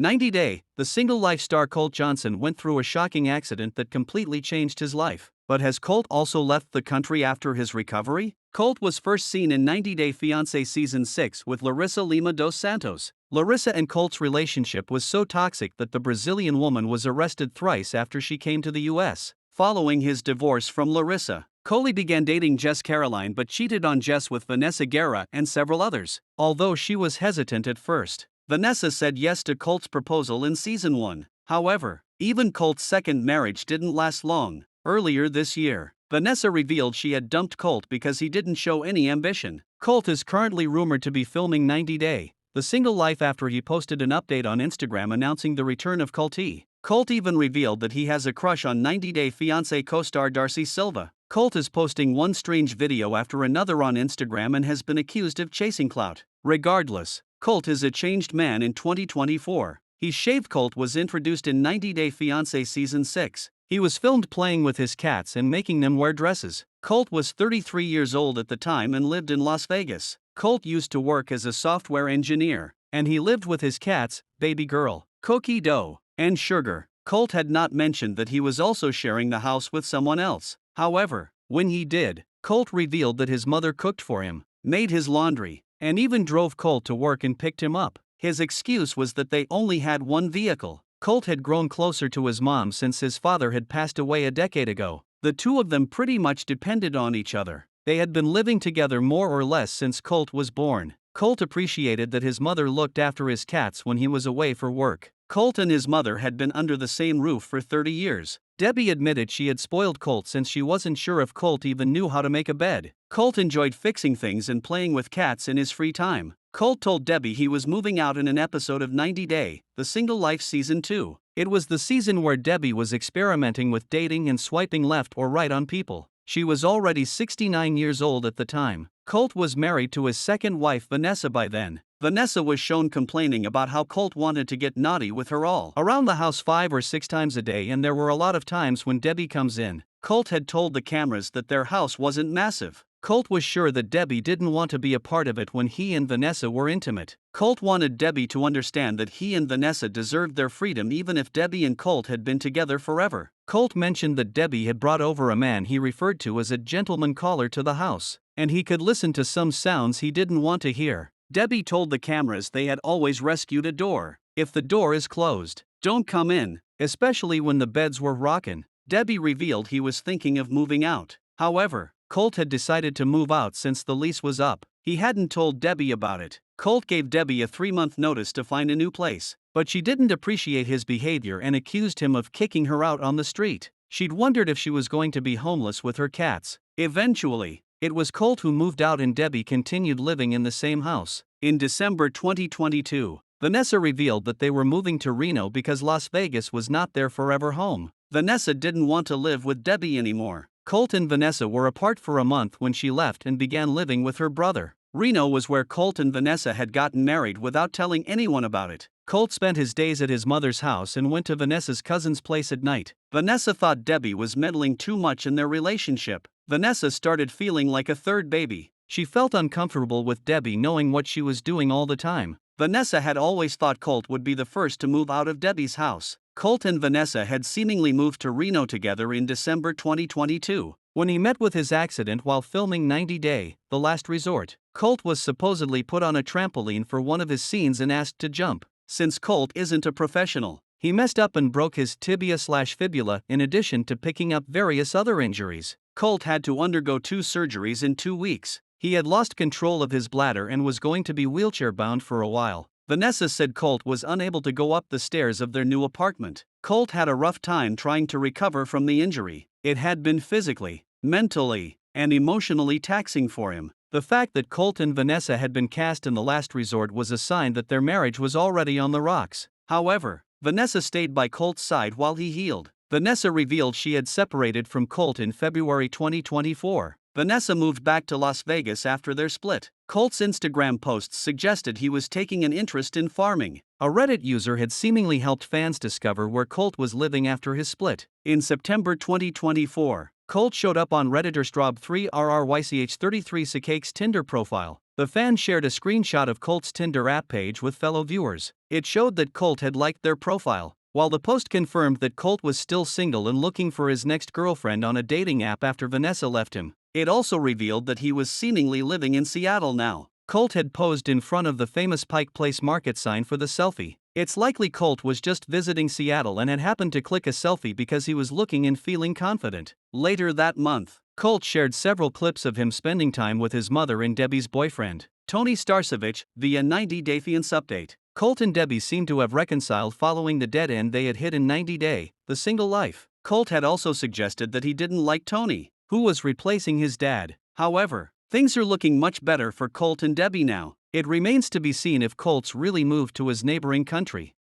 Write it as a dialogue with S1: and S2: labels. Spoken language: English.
S1: 90 Day, the single-life star Colt Johnson went through a shocking accident that completely changed his life. But has Colt also left the country after his recovery? Colt was first seen in 90 Day Fiance Season 6 with Larissa Lima dos Santos. Larissa and Colt's relationship was so toxic that the Brazilian woman was arrested thrice after she came to the US. Following his divorce from Larissa, Colt began dating Jess Caroline but cheated on Jess with Vanessa Guerra and several others. Although she was hesitant at first, Vanessa said yes to Colt's proposal in Season 1. However, even Colt's second marriage didn't last long. Earlier this year, Vanessa revealed she had dumped Colt because he didn't show any ambition. Colt is currently rumored to be filming 90 Day, the single life after he posted an update on Instagram announcing the return of Colt. Colt even revealed that he has a crush on 90 Day Fiancé co-star Darcy Silva. Colt is posting one strange video after another on Instagram and has been accused of chasing clout. Regardless, Colt is a changed man in 2024. His shaved Colt was introduced in 90 Day Fiancé Season 6. He was filmed playing with his cats and making them wear dresses. Colt was 33 years old at the time and lived in Las Vegas. Colt used to work as a software engineer, and he lived with his cats, Baby Girl, Cookie Dough, and Sugar. Colt had not mentioned that he was also sharing the house with someone else. However, when he did, Colt revealed that his mother cooked for him, made his laundry, and even drove Colt to work and picked him up. His excuse was that they only had one vehicle. Colt had grown closer to his mom since his father had passed away a decade ago. The two of them pretty much depended on each other. They had been living together more or less since Colt was born. Colt appreciated that his mother looked after his cats when he was away for work. Colt and his mother had been under the same roof for 30 years. Debbie admitted she had spoiled Colt since she wasn't sure if Colt even knew how to make a bed. Colt enjoyed fixing things and playing with cats in his free time. Colt told Debbie he was moving out in an episode of 90 Day, The Single Life Season 2. It was the season where Debbie was experimenting with dating and swiping left or right on people. She was already 69 years old at the time. Colt was married to his second wife Vanessa by then. Vanessa was shown complaining about how Colt wanted to get naughty with her all around the house 5 or 6 times a day, and there were a lot of times when Debbie comes in. Colt had told the cameras that their house wasn't massive. Colt was sure that Debbie didn't want to be a part of it when he and Vanessa were intimate. Colt wanted Debbie to understand that he and Vanessa deserved their freedom even if Debbie and Colt had been together forever. Colt mentioned that Debbie had brought over a man he referred to as a gentleman caller to the house, and he could listen to some sounds he didn't want to hear. Debbie told the cameras they had always rescued a door. If the door is closed, don't come in, especially when the beds were rockin'. Debbie revealed he was thinking of moving out. However, Colt had decided to move out since the lease was up. He hadn't told Debbie about it. Colt gave Debbie a 3-month notice to find a new place, but she didn't appreciate his behavior and accused him of kicking her out on the street. She'd wondered if she was going to be homeless with her cats. Eventually, it was Colt who moved out and Debbie continued living in the same house. In December 2022, Vanessa revealed that they were moving to Reno because Las Vegas was not their forever home. Vanessa didn't want to live with Debbie anymore. Colt and Vanessa were apart for a month when she left and began living with her brother. Reno was where Colt and Vanessa had gotten married without telling anyone about it. Colt spent his days at his mother's house and went to Vanessa's cousin's place at night. Vanessa thought Debbie was meddling too much in their relationship. Vanessa started feeling like a third baby. She felt uncomfortable with Debbie knowing what she was doing all the time. Vanessa had always thought Colt would be the first to move out of Debbie's house. Colt and Vanessa had seemingly moved to Reno together in December 2022. When he met with his accident while filming 90 Day, The Last Resort, Colt was supposedly put on a trampoline for one of his scenes and asked to jump. Since Colt isn't a professional, he messed up and broke his tibia/fibula in addition to picking up various other injuries. Colt had to undergo 2 surgeries in 2 weeks. He had lost control of his bladder and was going to be wheelchair-bound for a while. Vanessa said Colt was unable to go up the stairs of their new apartment. Colt had a rough time trying to recover from the injury. It had been physically, mentally, and emotionally taxing for him. The fact that Colt and Vanessa had been cast in The Last Resort was a sign that their marriage was already on the rocks. However, Vanessa stayed by Colt's side while he healed. Vanessa revealed she had separated from Colt in February 2024. Vanessa moved back to Las Vegas after their split. Colt's Instagram posts suggested he was taking an interest in farming. A Reddit user had seemingly helped fans discover where Colt was living after his split. In September 2024, Colt showed up on Redditor Strob3RRYCH33 Sakake's Tinder profile. The fan shared a screenshot of Colt's Tinder app page with fellow viewers. It showed that Colt had liked their profile, while the post confirmed that Colt was still single and looking for his next girlfriend on a dating app after Vanessa left him. It also revealed that he was seemingly living in Seattle now. Colt had posed in front of the famous Pike Place Market sign for the selfie. It's likely Colt was just visiting Seattle and had happened to click a selfie because he was looking and feeling confident. Later that month, Colt shared several clips of him spending time with his mother and Debbie's boyfriend, Tony Starcevich, via 90 Day Fiance update. Colt and Debbie seemed to have reconciled following the dead end they had hit in 90 Day, the single life. Colt had also suggested that he didn't like Tony, who was replacing his dad. However, things are looking much better for Colt and Debbie now. It remains to be seen if Colt's really moved to his neighboring country.